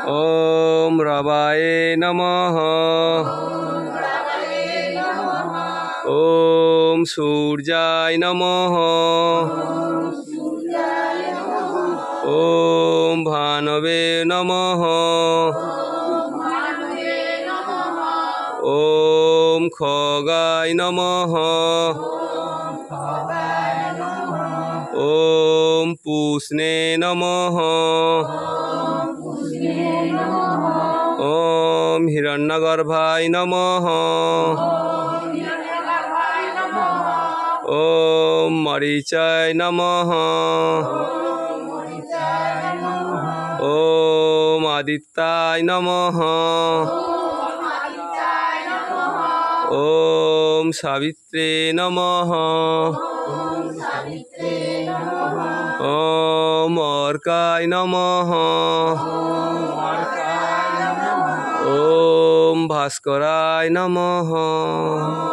ॐ रवाय नमः। ॐ सूर्याय नमः। ॐ भानवे नमः। ॐ खगाय नमः। ॐ पूष्णे नमः। ॐ हिरण्यगर्भाय नमः। ॐ मरीचाय नमः। ॐ आदित्याय नमः। ॐ सावित्रे नमः। ॐ अर्काय नमः। ॐ भास्कराय नमः।